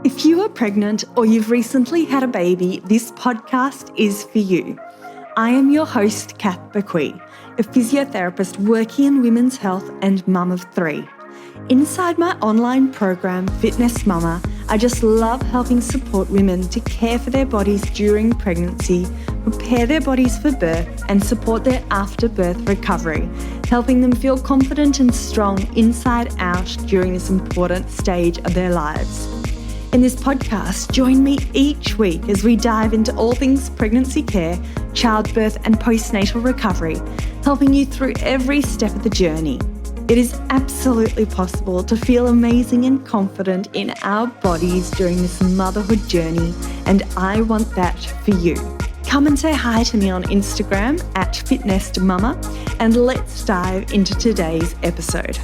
If you are pregnant or you've recently had a baby, this podcast is for you. I am your host, Kath Bequee, a physiotherapist working in women's health and mum of three. Inside my online program, Fitness Mama, I just love helping support women to care for their bodies during pregnancy, prepare their bodies for birth, and support their after-birth recovery, helping them feel confident and strong inside out during this important stage of their lives. In this podcast, join me each week as we dive into all things pregnancy care, childbirth, and postnatal recovery, helping you through every step of the journey. It is absolutely possible to feel amazing and confident in our bodies during this motherhood journey, and I want that for you. Come and say hi to me on Instagram @fitnessmama, and let's dive into today's episode.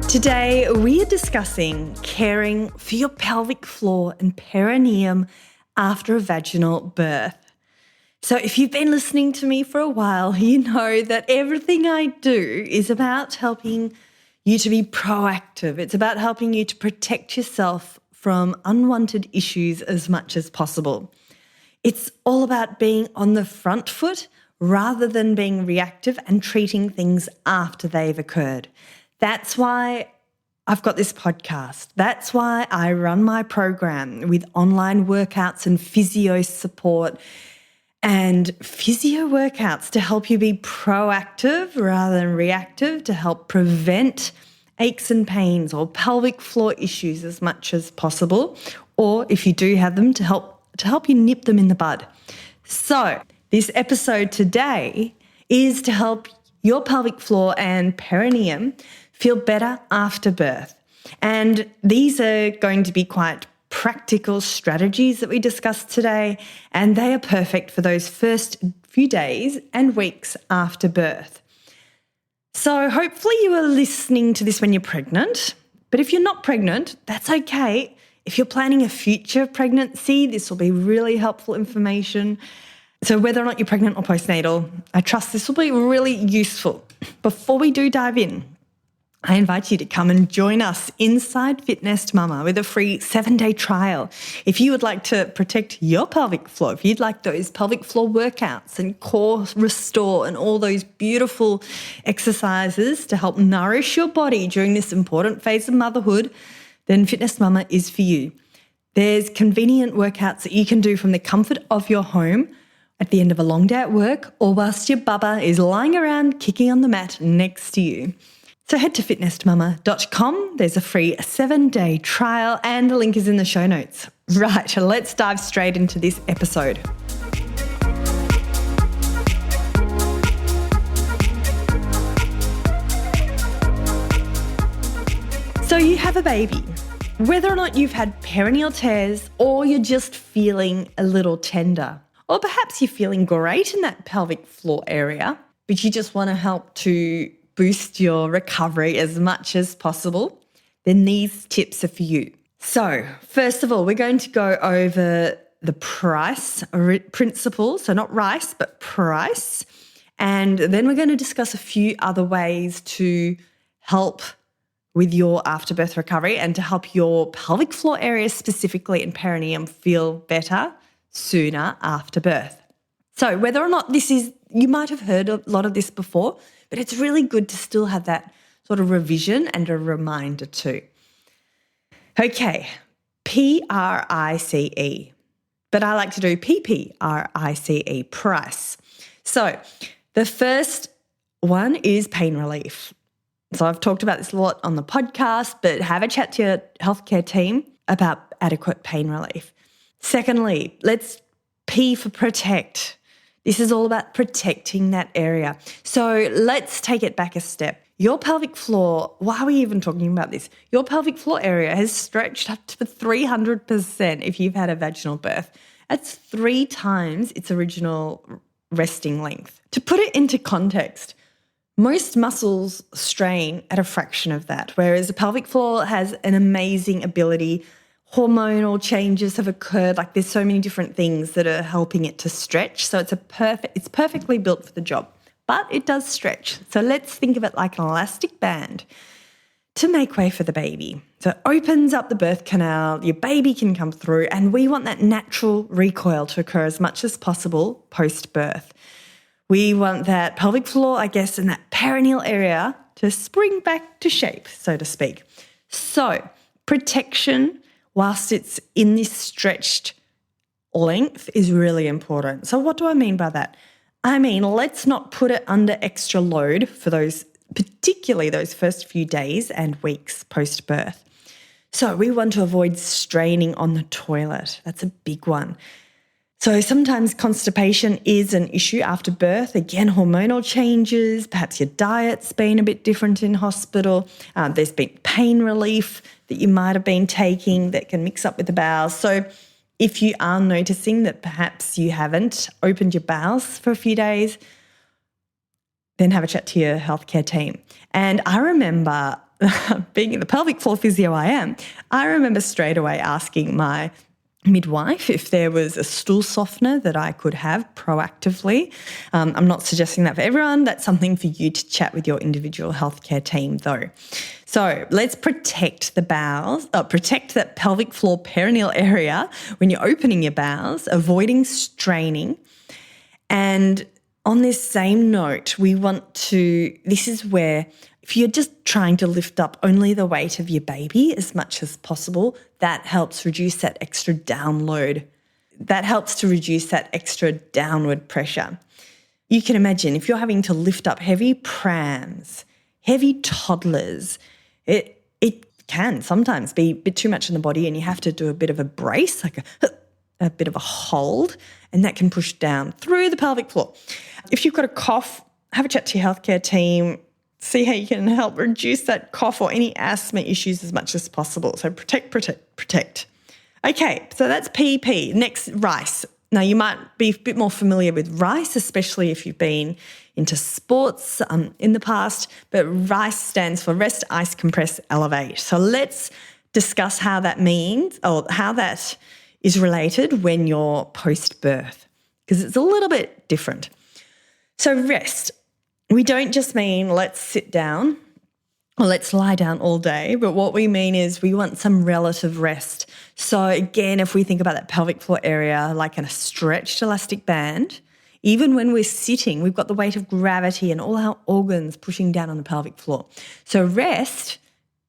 Today, we are discussing caring for your pelvic floor and perineum after a vaginal birth. So if you've been listening to me for a while, you know that everything I do is about helping you to be proactive. It's about helping you to protect yourself from unwanted issues as much as possible. It's all about being on the front foot rather than being reactive and treating things after they've occurred. That's why I've got this podcast. That's why I run my program with online workouts and physio support and physio workouts to help you be proactive rather than reactive, to help prevent aches and pains or pelvic floor issues as much as possible, or if you do have them, to help you nip them in the bud. So this episode today is to help your pelvic floor and perineum feel better after birth. And these are going to be quite practical strategies that we discussed today, and they are perfect for those first few days and weeks after birth. So hopefully you are listening to this when you're pregnant, but if you're not pregnant, that's okay. If you're planning a future pregnancy, this will be really helpful information. So whether or not you're pregnant or postnatal, I trust this will be really useful. Before we do dive in, I invite you to come and join us inside Fitness Mama with a free 7-day trial. If you would like to protect your pelvic floor, if you'd like those pelvic floor workouts and core restore and all those beautiful exercises to help nourish your body during this important phase of motherhood, then Fitness Mama is for you. There's convenient workouts that you can do from the comfort of your home at the end of a long day at work or whilst your bubba is lying around kicking on the mat next to you. So head to fitnessmama.com. There's a free 7-day trial and the link is in the show notes. Right, let's dive straight into this episode. So you have a baby. Whether or not you've had perineal tears or you're just feeling a little tender, or perhaps you're feeling great in that pelvic floor area, but you just want to help to boost your recovery as much as possible, then these tips are for you. So first of all, we're going to go over the price principle. So not rice, but price. And then we're going to discuss a few other ways to help with your afterbirth recovery and to help your pelvic floor area specifically and perineum feel better sooner after birth. So whether or not you might have heard a lot of this before, but it's really good to still have that sort of revision and a reminder too. Okay, PRICE, but I like to do PPRICE, price. So the first one is pain relief. So I've talked about this a lot on the podcast, but have a chat to your healthcare team about adequate pain relief. Secondly, let's P for protect. This is all about protecting that area. So let's take it back a step. Your pelvic floor, why are we even talking about this? Your pelvic floor area has stretched up to 300% if you've had a vaginal birth. That's 3 times its original resting length. To put it into context, most muscles strain at a fraction of that, whereas the pelvic floor has an amazing ability. Hormonal changes have occurred. Like there's so many different things that are helping it to stretch. So it's perfectly built for the job, but it does stretch. So let's think of it like an elastic band. to make way for the baby. So it opens up the birth canal, your baby can come through, and we want that natural recoil to occur as much as possible post-birth. We want that pelvic floor, I guess, and that perineal area to spring back to shape, so to speak. So protection whilst it's in this stretched length is really important. So what do I mean by that? I mean, let's not put it under extra load for particularly those first few days and weeks post-birth. So we want to avoid straining on the toilet. That's a big one. So sometimes constipation is an issue after birth. Again, hormonal changes, perhaps your diet's been a bit different in hospital. There's been pain relief that you might have been taking that can mix up with the bowels. So if you are noticing that perhaps you haven't opened your bowels for a few days, then have a chat to your healthcare team. And I remember being in the pelvic floor physio I remember straight away asking my midwife if there was a stool softener that I could have proactively. I'm not suggesting that for everyone. That's something for you to chat with your individual healthcare team though. So let's protect the bowels, protect that pelvic floor perineal area when you're opening your bowels, avoiding straining. And on this same note, this is where if you're just trying to lift up only the weight of your baby as much as possible, that helps reduce that extra download. That helps to reduce that extra downward pressure. You can imagine if you're having to lift up heavy prams, heavy toddlers, it can sometimes be a bit too much in the body and you have to do a bit of a brace, like a bit of a hold, and that can push down through the pelvic floor. If you've got a cough, have a chat to your healthcare team. See how you can help reduce that cough or any asthma issues as much as possible. So protect. Okay, so that's PP. Next, rice. Now, you might be a bit more familiar with rice, especially if you've been into sports in the past, but RICE stands for rest, ice, compress, elevate. So let's discuss how that means or how that is related when you're post-birth, because it's a little bit different. So rest. We don't just mean let's sit down or let's lie down all day, but what we mean is we want some relative rest. So again, if we think about that pelvic floor area like in a stretched elastic band, even when we're sitting, we've got the weight of gravity and all our organs pushing down on the pelvic floor. So rest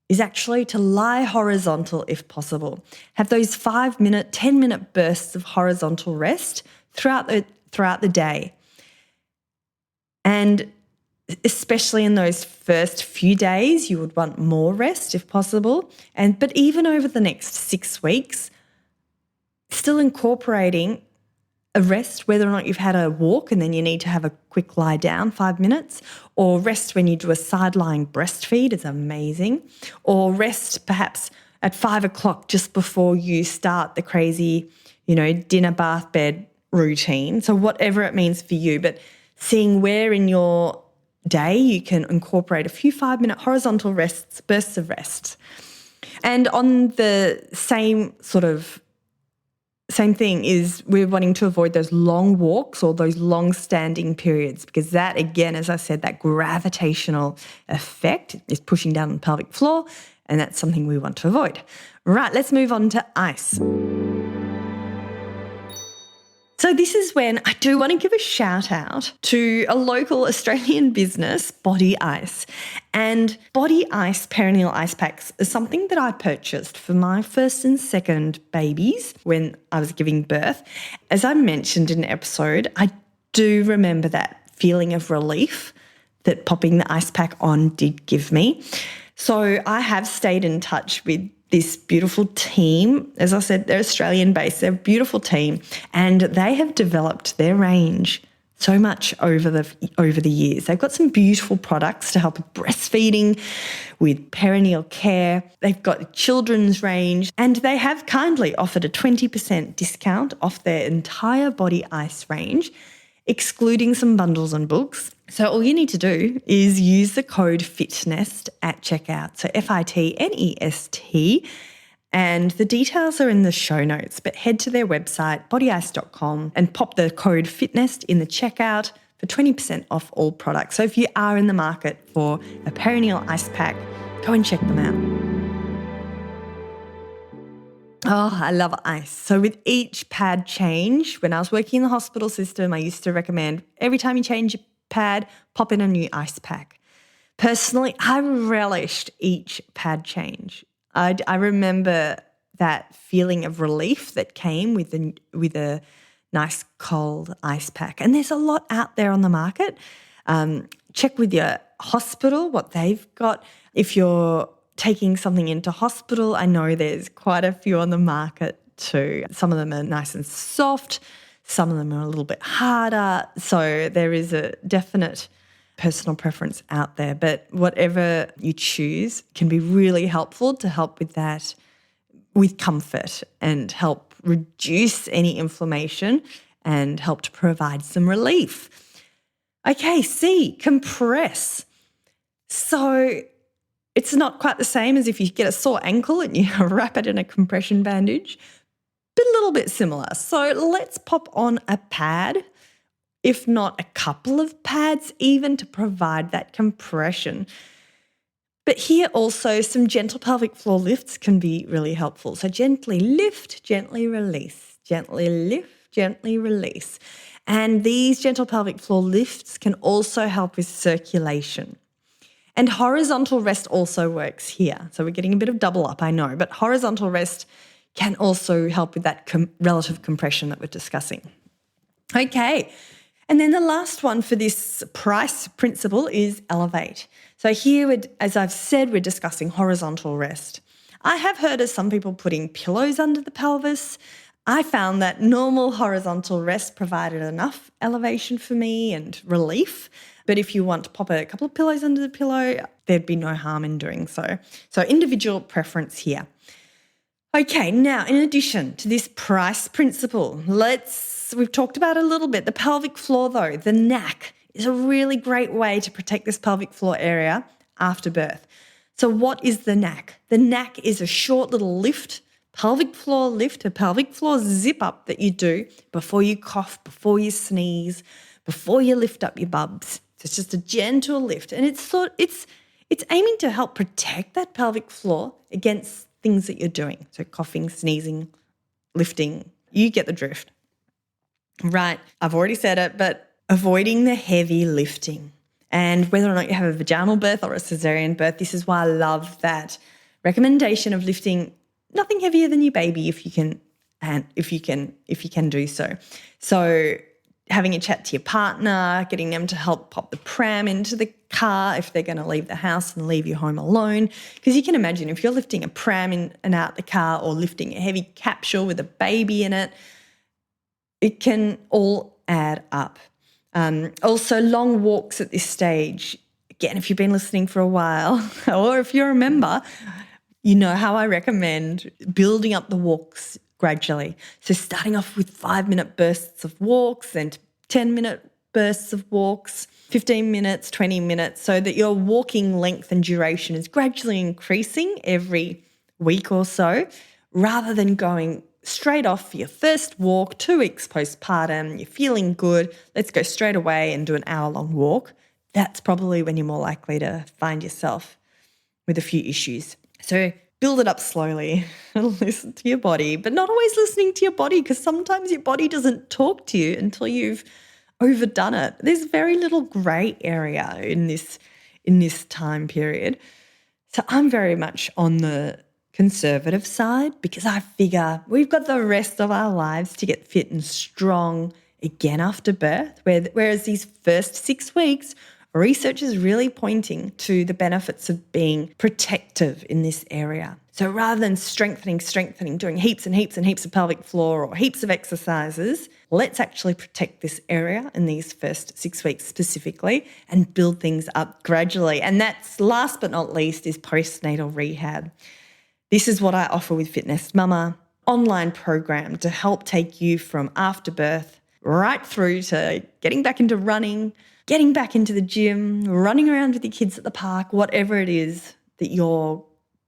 is actually to lie horizontal if possible. Have those 5-minute, 10-minute bursts of horizontal rest throughout the day. And especially in those first few days, you would want more rest if possible. But even over the next 6 weeks, still incorporating a rest, whether or not you've had a walk and then you need to have a quick lie down 5 minutes, or rest when you do a side-lying breastfeed is amazing, or rest perhaps at 5 o'clock just before you start the crazy, dinner, bath, bed routine. So whatever it means for you, but seeing where in your day you can incorporate a few 5-minute horizontal rests, bursts of rest. And on the same thing is we're wanting to avoid those long walks or those long standing periods, because that, again, as I said, that gravitational effect is pushing down the pelvic floor, and that's something we want to avoid. Right, let's move on to ice. So this is when I do want to give a shout out to a local Australian business, Body Ice. And Body Ice perineal ice packs is something that I purchased for my first and second babies when I was giving birth. As I mentioned in an episode, I do remember that feeling of relief that popping the ice pack on did give me. So I have stayed in touch with this beautiful team. As I said, they're Australian-based. They're a beautiful team, and they have developed their range so much over the years. They've got some beautiful products to help with breastfeeding, with perineal care. They've got a children's range, and they have kindly offered a 20% discount off their entire Body Ice range, excluding some bundles and books. So all you need to do is use the code FITNEST at checkout. So FITNEST. And the details are in the show notes, but head to their website, bodyice.com, and pop the code FITNEST in the checkout for 20% off all products. So if you are in the market for a perineal ice pack, go and check them out. Oh, I love ice. So with each pad change, when I was working in the hospital system, I used to recommend every time you change your pad, pop in a new ice pack. Personally, I relished each pad change. I remember that feeling of relief that came with a nice cold ice pack. And there's a lot out there on the market. Check with your hospital what they've got. If you're taking something into hospital, I know there's quite a few on the market too. Some of them are nice and soft. Some of them are a little bit harder. So there is a definite personal preference out there. But whatever you choose can be really helpful to help with that, with comfort, and help reduce any inflammation and help to provide some relief. Okay, C, compress. So it's not quite the same as if you get a sore ankle and you wrap it in a compression bandage, but a little bit similar. So let's pop on a pad, if not a couple of pads even, to provide that compression. But here also some gentle pelvic floor lifts can be really helpful. So gently lift, gently release, gently lift, gently release. And these gentle pelvic floor lifts can also help with circulation. And horizontal rest also works here. So we're getting a bit of double up, I know, but horizontal rest can also help with that relative compression that we're discussing. Okay, and then the last one for this price principle is elevate. So here, as I've said, we're discussing horizontal rest. I have heard of some people putting pillows under the pelvis. I found that normal horizontal rest provided enough elevation for me and relief. But if you want to pop a couple of pillows under the pillow, there'd be no harm in doing so. So individual preference here. Okay, now in addition to this price principle, we've talked about it a little bit. The pelvic floor though, the neck, is a really great way to protect this pelvic floor area after birth. So what is the neck? The neck is a short little lift, pelvic floor lift, a pelvic floor zip up that you do before you cough, before you sneeze, before you lift up your bubs. So it's just a gentle lift, and it's aiming to help protect that pelvic floor against things that you're doing. So coughing, sneezing, lifting, you get the drift. Right, I've already said it, but avoiding the heavy lifting. And whether or not you have a vaginal birth or a cesarean birth, this is why I love that recommendation of lifting nothing heavier than your baby if you can do so. So having a chat to your partner, getting them to help pop the pram into the car if they're going to leave the house and leave you home alone. Because you can imagine if you're lifting a pram in and out the car or lifting a heavy capsule with a baby in it, it can all add up. Also, long walks at this stage. Again, if you've been listening for a while or if you're a member, you know how I recommend building up the walks gradually. So starting off with 5-minute bursts of walks and 10-minute bursts of walks, 15 minutes, 20 minutes, so that your walking length and duration is gradually increasing every week or so, rather than going straight off for your first walk, 2 weeks postpartum, you're feeling good, let's go straight away and do an hour-long walk. That's probably when you're more likely to find yourself with a few issues. So build it up slowly and listen to your body, but not always listening to your body, because sometimes your body doesn't talk to you until you've overdone it. There's very little grey area in this time period. So I'm very much on the conservative side, because I figure we've got the rest of our lives to get fit and strong again after birth, whereas these first 6 weeks, research is really pointing to the benefits of being protective in this area. So rather than strengthening, doing heaps and heaps and heaps of pelvic floor or heaps of exercises, let's actually protect this area in these first 6 weeks specifically and build things up gradually. And that's, last but not least, is postnatal rehab. This is what I offer with Fitness Mama, online program to help take you from after birth right through to getting back into running, getting back into the gym, running around with your kids at the park, whatever it is that your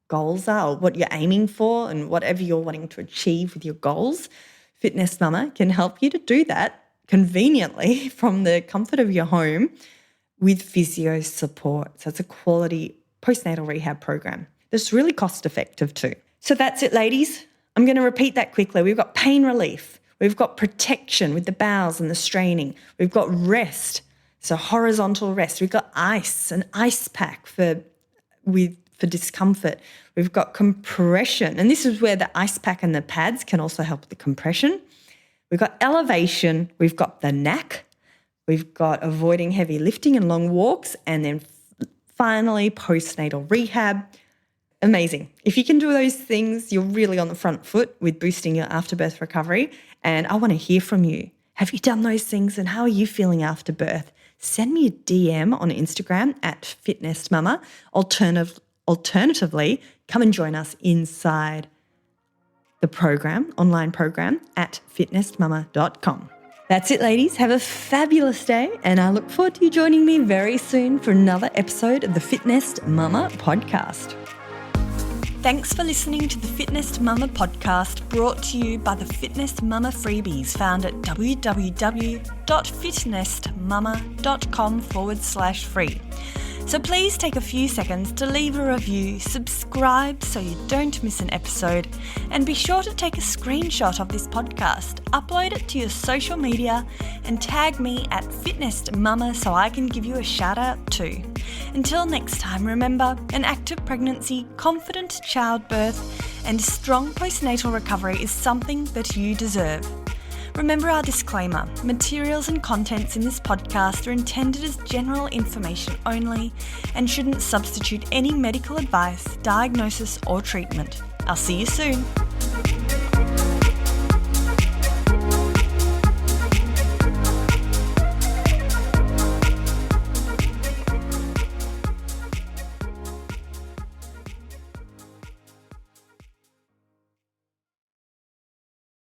goals are or what you're aiming for and whatever you're wanting to achieve with your goals. Fitness Mama can help you to do that conveniently from the comfort of your home with physio support. So it's a quality postnatal rehab program that's really cost effective too. So that's it, ladies. I'm going to repeat that quickly. We've got pain relief. We've got protection with the bowels and the straining. We've got rest, so horizontal rest. We've got ice, an ice pack for discomfort. We've got compression, and this is where the ice pack and the pads can also help with the compression. We've got elevation. We've got the knack. We've got avoiding heavy lifting and long walks, and then finally postnatal rehab. Amazing. If you can do those things, you're really on the front foot with boosting your afterbirth recovery. And I want to hear from you. Have you done those things and how are you feeling after birth? Send me a DM on Instagram at FitnessMama. Alternatively, come and join us inside the program, online program at fitnessmama.com. That's it, ladies. Have a fabulous day, and I look forward to you joining me very soon for another episode of the Fitness Mama podcast. Thanks for listening to the Fitness Mama podcast, brought to you by the Fitness Mama freebies found at www.fitnessmama.com/free. So please take a few seconds to leave a review, subscribe so you don't miss an episode, and be sure to take a screenshot of this podcast, upload it to your social media, and tag me at Fitness Mama so I can give you a shout out too. Until next time, remember, an active pregnancy, confident childbirth, and strong postnatal recovery is something that you deserve. Remember our disclaimer, materials and contents in this podcast are intended as general information only and shouldn't substitute any medical advice, diagnosis or treatment. I'll see you soon.